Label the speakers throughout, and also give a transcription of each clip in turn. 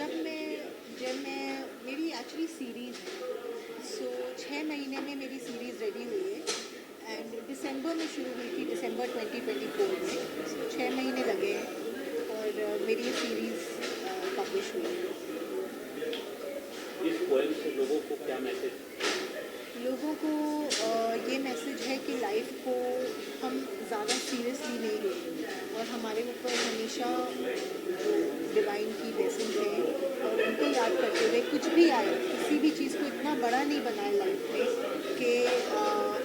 Speaker 1: जब मैं मेरी एक्चुअली सीरीज़ है, सो 6 महीने में मेरी सीरीज़ रेडी हुई है एंड दिसंबर में शुरू हुई थी, दिसंबर 2024 में। सो 6 महीने लगे हैं और मेरी ये सीरीज़ पब्लिश हुई है।
Speaker 2: इस पोएम से लोगों को क्या मैसेज?
Speaker 1: लोगों को ये मैसेज है कि लाइफ को हम ज़्यादा सीरियसली नहीं लें और हमारे ऊपर हमेशा जो डिवाइन की ब्लेसिंग है और उनको याद करते हुए कुछ भी आए, किसी भी चीज़ को इतना बड़ा नहीं बनाए लाइफ में कि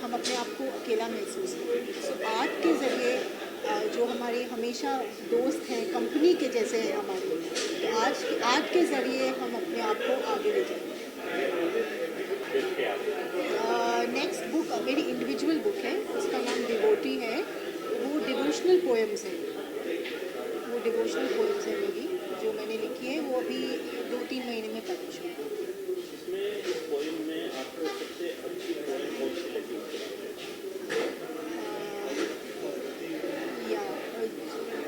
Speaker 1: हम अपने आप को अकेला महसूस करें। सो आर्ट के ज़रिए जो हमारे हमेशा दोस्त हैं, कंपनी के जैसे हैं हमारे, तो आर्ट के ज़रिए हम अपने आप को आगे ले जाएं। नेक्स्ट बुक मेरी इंडिविजुअल बुक है, उसका नाम डिवोटी है। वो डिवोशनल पोएम्स है, मेरी जो मैंने लिखी है, वो अभी 2-3 महीने में पब्लिश हुई।
Speaker 2: इसमें इस पोएम में आपको सबसे अच्छी पोएम कौन सी लगी?
Speaker 1: या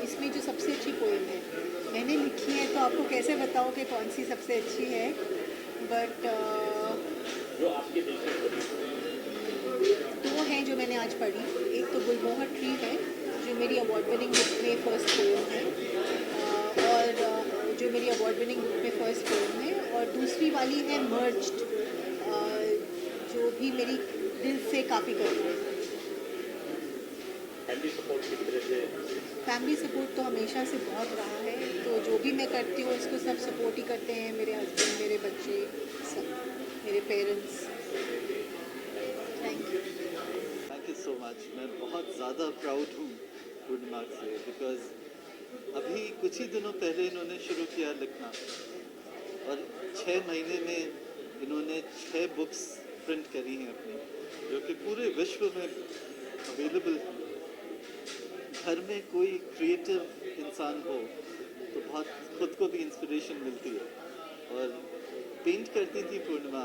Speaker 1: इसमें जो सबसे अच्छी पोएम है मैंने लिखी है, तो आपको कैसे बताऊँ कि कौन सी सबसे अच्छी है, बट
Speaker 2: जो आपके दिल से
Speaker 1: दो हैं जो मैंने आज पढ़ी। एक तो गुलमोहर ट्री है जो मेरी अवार्ड विनिंग बुक में फर्स्ट पोएम है, और जो मेरी अवार्ड विनिंग बुक में फर्स्ट पोएम है, और दूसरी वाली है मर्ज्ड, जो भी मेरी दिल से काफ़ी करीब है।
Speaker 2: फैमिली सपोर्ट किस तरह से?
Speaker 1: फैमिली सपोर्ट तो हमेशा से बहुत रहा है, तो जो भी मैं करती हूँ उसको सब सपोर्ट ही करते हैं, मेरे हस्बैंड, मेरे बच्चे, सब, मेरे parents. Thank
Speaker 3: you so much. मैं बहुत ज़्यादा प्राउड हूँ पूर्णिमा से, बिकॉज अभी कुछ ही दिनों पहले इन्होंने शुरू किया लिखना और 6 महीने में इन्होंने 6 बुक्स प्रिंट करी हैं अपनी, जो कि पूरे विश्व में अवेलेबल हैं। घर में कोई क्रिएटिव इंसान हो तो बहुत खुद को भी इंस्पिरेशन मिलती है। और पेंट करती थी पूर्णिमा,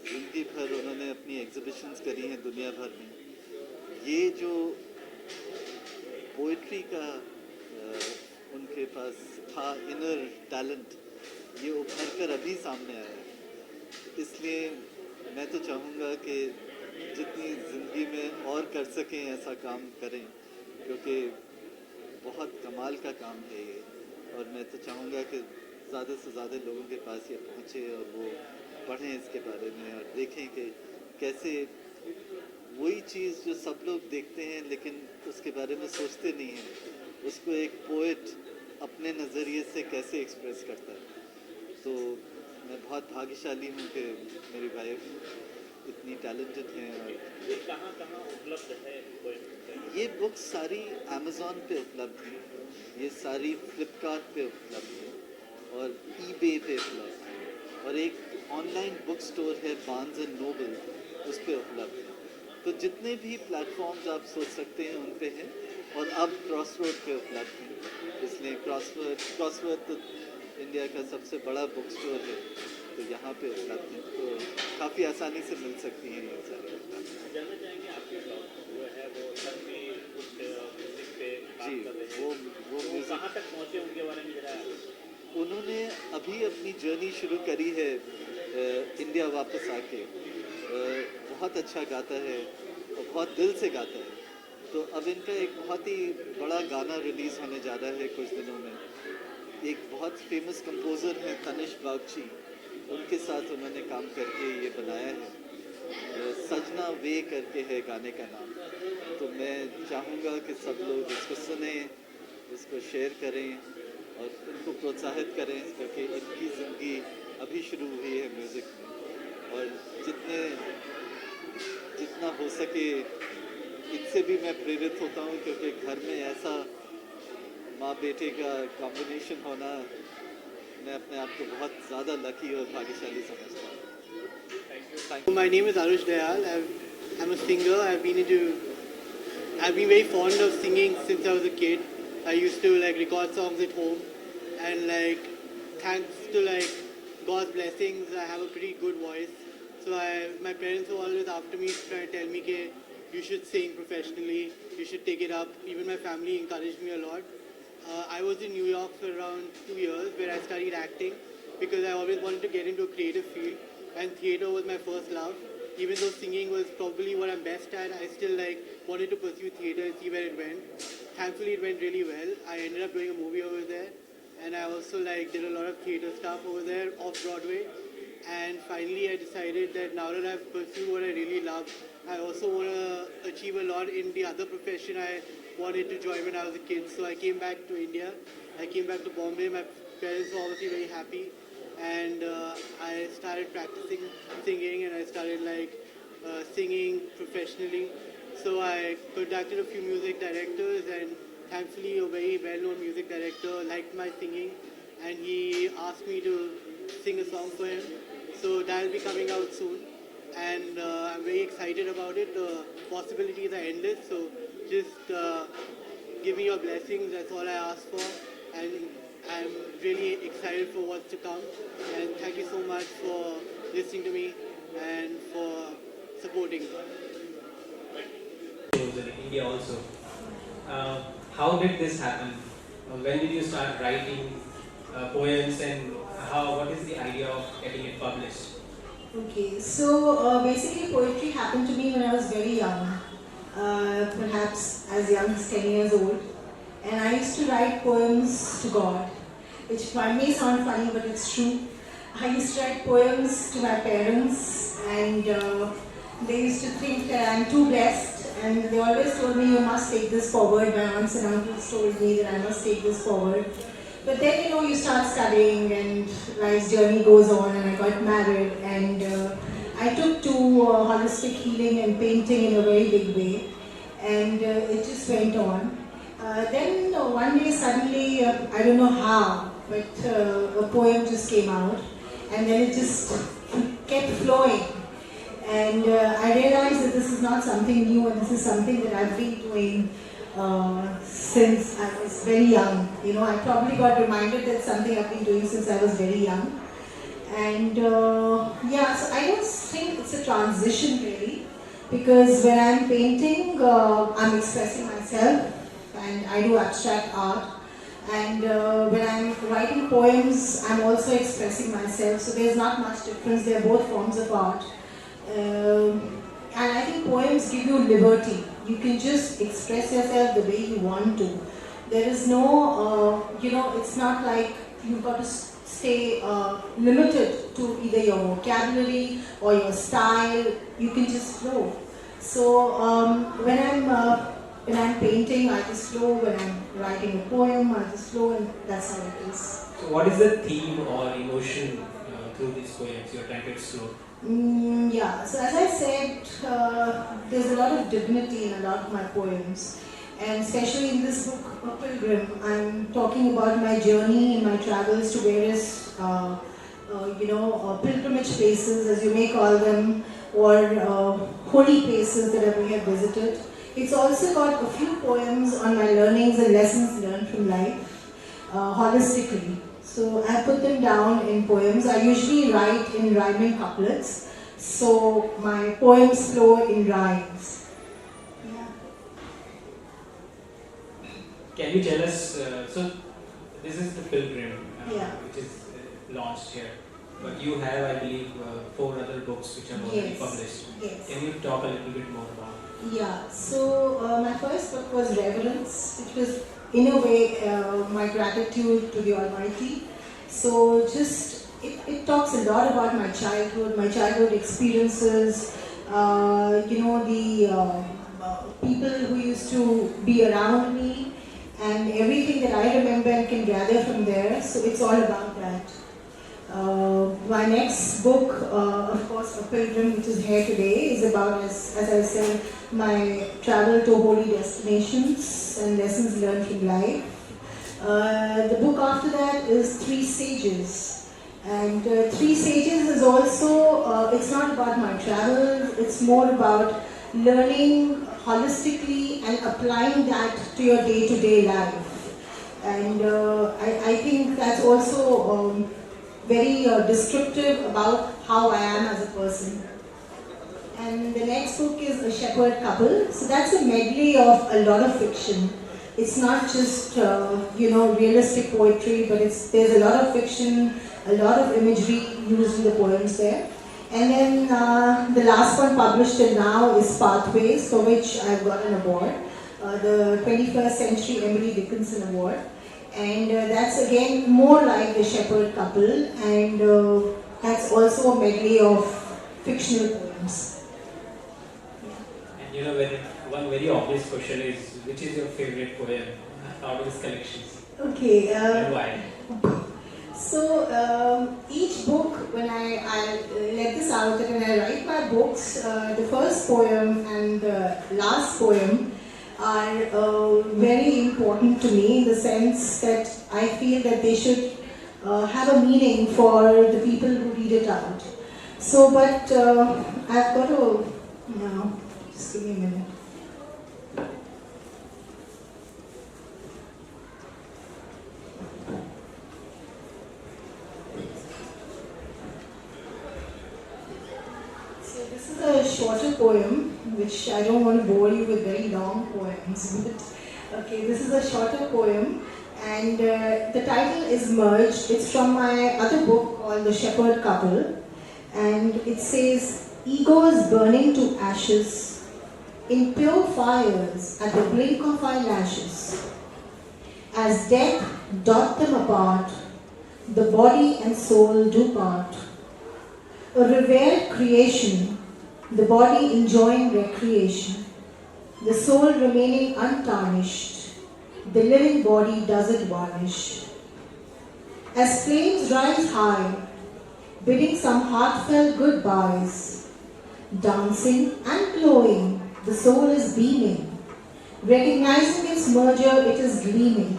Speaker 3: जिंदगी भर उन्होंने अपनी एग्जिबिशंस करी हैं दुनिया भर में। ये जो पोइट्री का उनके पास था इनर टैलेंट, ये उभर कर अभी सामने आया है। इसलिए मैं तो चाहूँगा कि जितनी ज़िंदगी में और कर सकें ऐसा काम करें, क्योंकि बहुत कमाल का काम है ये। और मैं तो चाहूँगा कि ज़्यादा से ज़्यादा लोगों के पास ये पहुँचे और वो पढ़ें इसके बारे में और देखें कि कैसे वही चीज़ जो सब लोग देखते हैं लेकिन उसके बारे में सोचते नहीं हैं, उसको एक पोएट अपने नज़रिए से कैसे एक्सप्रेस करता है। तो मैं बहुत भाग्यशाली हूँ कि मेरी वाइफ इतनी टैलेंटेड हैं। और
Speaker 2: ये कहाँ उपलब्ध है पोएम?
Speaker 3: ये बुक्स सारी अमेज़ॉन पे उपलब्ध हैं, ये सारी फ्लिपकार्ट पे उपलब्ध है और ईबे पे उपलब्ध है, और एक ऑनलाइन बुक स्टोर है बार्न्स एंड नोबल, उस पे उपलब्ध है। तो जितने भी प्लेटफॉर्म्स आप सोच सकते हैं उन पे हैं, और अब क्रॉसवर्ड पे उपलब्ध हैं। इसलिए क्रॉसवर्ड तो इंडिया का सबसे बड़ा बुक स्टोर है, तो यहाँ पे उपलब्ध है, तो काफ़ी आसानी से मिल सकती हैं ये सारी किताबें।
Speaker 2: जानना चाहेंगे आपके ब्लॉग जो है वो सर भी कुछ म्यूजिक पे
Speaker 3: जी,
Speaker 2: काम कर रहे हैं,
Speaker 3: वो म्यूजिक
Speaker 2: कहाँ तक पहुँचे उनके बारे में जरा?
Speaker 3: उन्होंने अभी अपनी जर्नी शुरू करी है इंडिया वापस आके। बहुत अच्छा गाता है और बहुत दिल से गाता है। तो अब इनका एक बहुत ही बड़ा गाना रिलीज़ होने जा रहा है कुछ दिनों में। एक बहुत फेमस कंपोज़र हैं तनिष्क बागची, उनके साथ उन्होंने काम करके ये बनाया है। सजना वे करके है गाने का नाम। तो मैं चाहूँगा कि सब लोग इसको सुने, इसको शेयर करें और उनको प्रोत्साहित करें, क्योंकि इनकी ज़िंदगी अभी शुरू हुई है म्यूज़िक में। और जितना हो सके इससे भी मैं प्रेरित होता हूँ, क्योंकि घर में ऐसा माँ बेटे का कॉम्बिनेशन होना, मैं अपने आप को बहुत ज़्यादा लकी और भाग्यशाली समझता हूँ।
Speaker 4: My name is Arush Dayal. I'm a singer. I've been very fond of singing since I was a kid. I used to record songs at home, and thanks to God's blessings, I have a pretty good voice. So my parents were always after me, trying to tell me that you should sing professionally, you should take it up. Even my family encouraged me a lot. I was in New York for around 2 years where I studied acting, because I always wanted to get into a creative field, and theatre was my first love. Even though singing was probably what I'm best at, I still wanted to pursue theatre and see where it went. Thankfully, it went really well. I ended up doing a movie over there, and I also did a lot of theatre stuff over there off Broadway. And finally, I decided that now that I've pursued what I really love, I also want to achieve a lot in the other profession I wanted to join when I was a kid. So I came back to India. I came back to Bombay. My parents were obviously very happy. And I started practicing singing, and I started singing professionally. So I contacted a few music directors, and thankfully a very well-known music director liked my singing, and he asked me to sing a song for him. So that'll be coming out soon, and I'm very excited about it. The possibilities are endless, so just give me your blessings, that's all I ask for, and I'm really excited for what's to come, and thank you so much for listening to me and for supporting me.
Speaker 5: In India also. How did this happen? When did you start writing poems, and what is the idea of getting it published?
Speaker 6: Okay, so basically poetry happened to me when I was very young, perhaps as young as 10 years old, and I used to write poems to God, which may sound funny, but it's true. I used to write poems to my parents, and they used to think that I'm too blessed, and they always told me, you must take this forward. My aunts and uncles told me that I must take this forward. But then, you start studying, and life's journey goes on, and I got married, and I took to holistic healing and painting in a very big way, and it just went on. Then one day suddenly, I don't know how, but a poem just came out, and then it just kept flowing. And I realized that this is not something new, and this is something that I've been doing since I was very young. I probably got reminded that something I've been doing since I was very young. And so I don't think it's a transition really, because when I'm painting, I'm expressing myself, and I do abstract art. And when I'm writing poems, I'm also expressing myself, so there's not much difference. They're both forms of art. And I think poems give you liberty. You can just express yourself the way you want to. There is no, it's not like you've got to stay limited to either your vocabulary or your style. You can just flow. So when I'm painting, I just flow. When I'm writing a poem, I just flow, and that's how it is.
Speaker 5: So what is the theme or emotion through these poems you're trying to explore?
Speaker 6: So as I said, there's a lot of dignity in a lot of my poems, and especially in this book, Pilgrim, I'm talking about my journey and my travels to various, pilgrimage places, as you may call them, or holy places that I may have visited. It's also got a few poems on my learnings and lessons learned from life, holistically. So I put them down in poems. I usually write in rhyming couplets, so my poems flow in rhymes. Yeah.
Speaker 5: Can you tell us, so this is the Pilgrim, which is launched here, but you have, I believe, 4 other books which are already published.
Speaker 6: Yes.
Speaker 5: Can you talk a little bit more about it?
Speaker 6: Yeah, so my first book was Reverence, which was in a way my gratitude to the Almighty. So it talks a lot about my childhood experiences, the people who used to be around me, and everything that I remember and can gather from there. So it's all about that. My next book, of course, A Pilgrim, which is here today, is about, as I said, my travel to holy destinations and lessons learned from life. The book after that is Three Sages. And Three Sages is also, it's not about my travels, it's more about learning holistically and applying that to your day-to-day life. And I think that's also very descriptive about how I am as a person. And the next book is A Shepherd Couple. So that's a medley of a lot of fiction. It's not just realistic poetry, but there's a lot of fiction, a lot of imagery used in the poems there. And then the last one published till now is Pathways, for which I've got an award, the 21st Century Emily Dickinson Award. And that's again more like the Shepherd Couple, and that's also a medley of fictional poems.
Speaker 5: And you know, one very obvious question is, which is your favorite poem out of this collection?
Speaker 6: Okay.
Speaker 5: And why?
Speaker 6: So each book, when I let this out, that when I write my books, the first poem and the last poem are very important to me, in the sense that I feel that they should have a meaning for the people who read it out. So, but I've got to, just give me a minute. So this is a shorter poem, which I don't want to bore you with very long poems, but okay, this is a shorter poem, and the title is Merged. It's from my other book called The Shepherd Couple, and it says, egos burning to ashes, in pure fires at the blink of eyelashes, as death doth them apart, the body and soul do part. A revered creation, the body enjoying recreation, the soul remaining untarnished, the living body does it varnish. As flames rise high, bidding some heartfelt goodbyes, dancing and glowing, the soul is beaming, recognizing its merger, it is gleaming.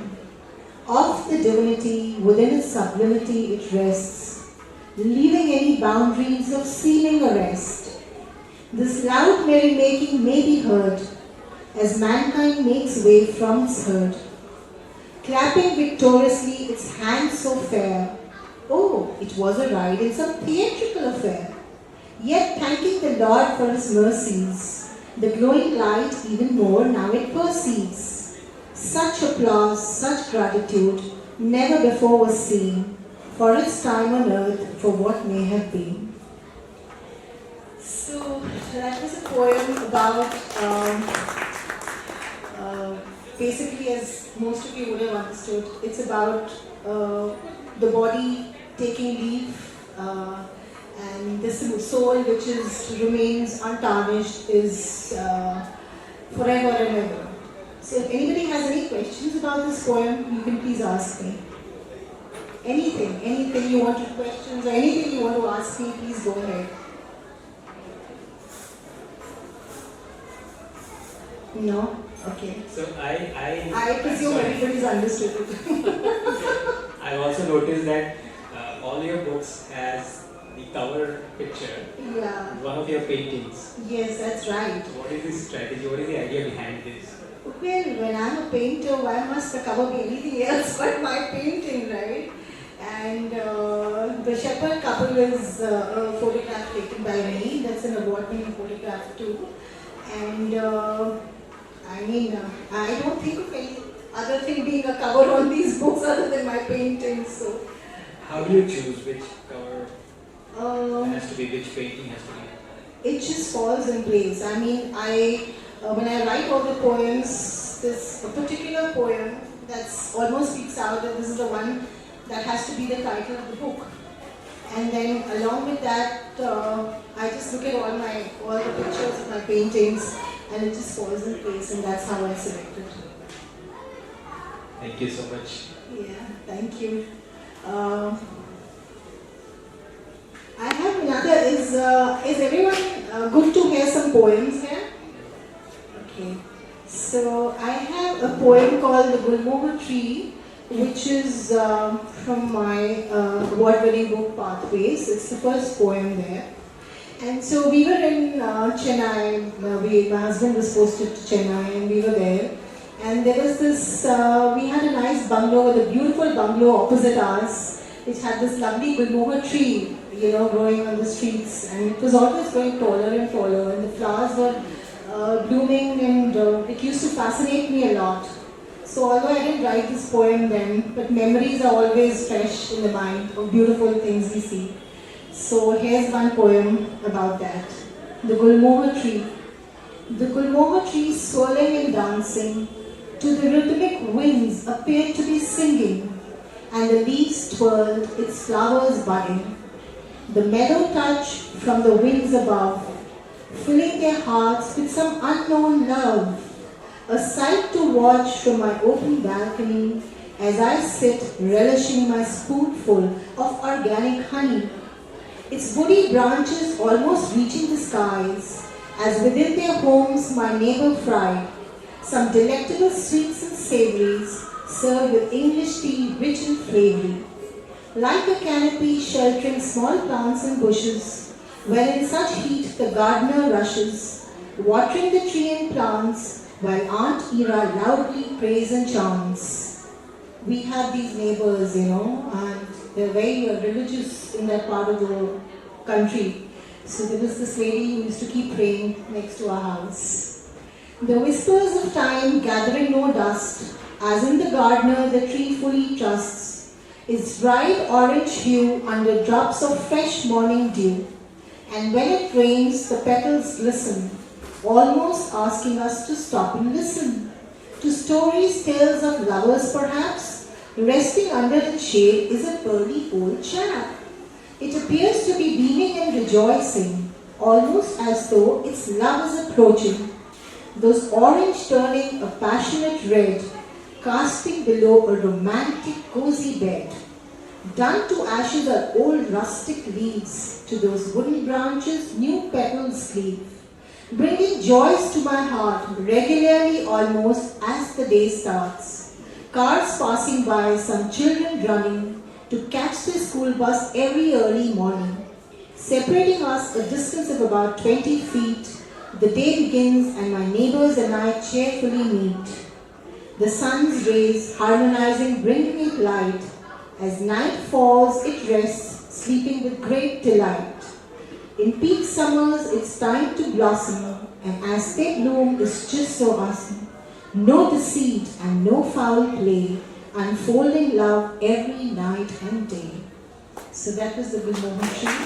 Speaker 6: Of the divinity, within its sublimity it rests, leaving any boundaries of seeming arrest. This loud merrymaking may be heard, as mankind makes way from its herd, clapping victoriously its hands so fair. Oh, it was a ride in some theatrical affair. Yet thanking the Lord for his mercies, the glowing light even more now it perceives. Such applause, such gratitude, never before was seen, for its time on earth, for what may have been. So that was a poem about, basically, as most of you would have understood, it's about the body taking leave, and this soul which remains untarnished is forever and ever. So if anybody has any questions about this poem, you can please ask me. Anything you want to questions or anything you want to ask me, please go ahead. No? Okay.
Speaker 5: So I
Speaker 6: presume everybody's understood it.
Speaker 5: I've also noticed that all your books has the cover picture.
Speaker 6: Yeah.
Speaker 5: One of your paintings.
Speaker 6: Yes, that's right.
Speaker 5: What is the strategy? What is the idea behind this?
Speaker 6: Well, when I'm a painter, why must the cover be anything else but my painting, right? And the Shepherd Couple is a photograph taken by me. That's an award-winning photograph too. And I don't think of any other thing being a cover on these books other than my paintings. So,
Speaker 5: how do you choose which cover has to be, which painting has to be?
Speaker 6: It just falls in place. I mean, when I write all the poems, there's a particular poem that's almost speaks out that this is the one that has to be the title of the book. And then along with that, I just look at all the pictures of my paintings, and it just falls in place, and that's how I select it.
Speaker 5: Thank you so much.
Speaker 6: Yeah, thank you. I have another. Is everyone good to hear some poems here? Okay. So I have a poem called The Gulmohar Tree, which is from my award-winning book Pathways. It's the first poem there. And so we were in Chennai. My husband was posted to Chennai, and we were there. And there was this. We had a nice bungalow, with a beautiful bungalow opposite ours, which had this lovely Gulmohar tree, growing on the streets, and it was always growing taller and taller, and the flowers were blooming, and it used to fascinate me a lot. So although I didn't write this poem then, but memories are always fresh in the mind of beautiful things we see. So here's one poem about that. The Gulmohar Tree. The Gulmohar tree swirling and dancing, to the rhythmic winds appeared to be singing, and the leaves twirled, its flowers budding. The mellow touch from the winds above, filling their hearts with some unknown love. A sight to watch from my open balcony as I sit relishing my spoonful of organic honey. Its woody branches almost reaching the skies, as within their homes my neighbor fried some delectable sweets and savories, served with English tea rich and flavory. Like a canopy sheltering small plants and bushes, when in such heat the gardener rushes, watering the tree and plants, while Aunt Ira loudly prays and chants. We have these neighbors, and they're very religious in that part of the country. So there was this lady who used to keep praying next to our house. The whispers of time gathering no dust, as in the gardener the tree fully trusts, its bright orange hue under drops of fresh morning dew. And when it rains, the petals glisten, almost asking us to stop and listen. To stories, tales of lovers perhaps, resting under its shade is a pearly old chap. It appears to be beaming and rejoicing, almost as though its love is approaching. Those orange turning a passionate red, casting below a romantic cozy bed. Done to ashes are old rustic leaves, to those wooden branches new petals cleave, bringing joys to my heart regularly almost as the day starts. Cars passing by, some children running to catch the school bus every early morning. Separating us a distance of about 20 feet, the day begins and my neighbors and I cheerfully meet. The sun's rays harmonizing bring it light. As night falls, it rests, sleeping with great delight. In peak summers, it's time to blossom, and as they bloom, it's just so awesome. No deceit and no foul play, unfolding love every night and day. So that was the Gulmohar tree.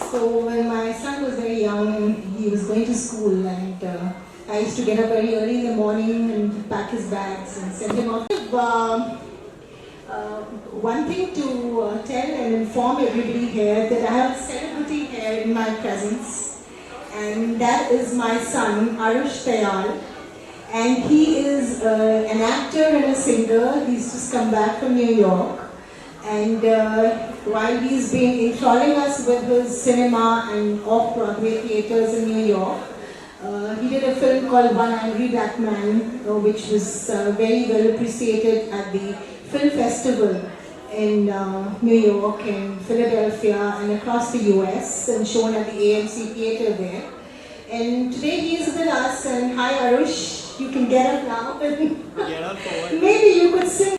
Speaker 6: So when my son was very young, he was going to school, and I used to get up very early in the morning and pack his bags and send him off. One thing to tell and inform everybody here that I have a celebrity here in my presence, and that is my son Arush Dayal, and he is an actor and a singer. He's just come back from New York, and while he's been enthralling us with his cinema and off-Broadway theaters in New York, he did a film called One Angry Black Man, which was very well appreciated at the film festival in New York and Philadelphia and across the US, and shown at the AMC Theatre there. And today he is with us, and hi Arush, you can get up now.
Speaker 4: Get up for what?
Speaker 6: Maybe you could sing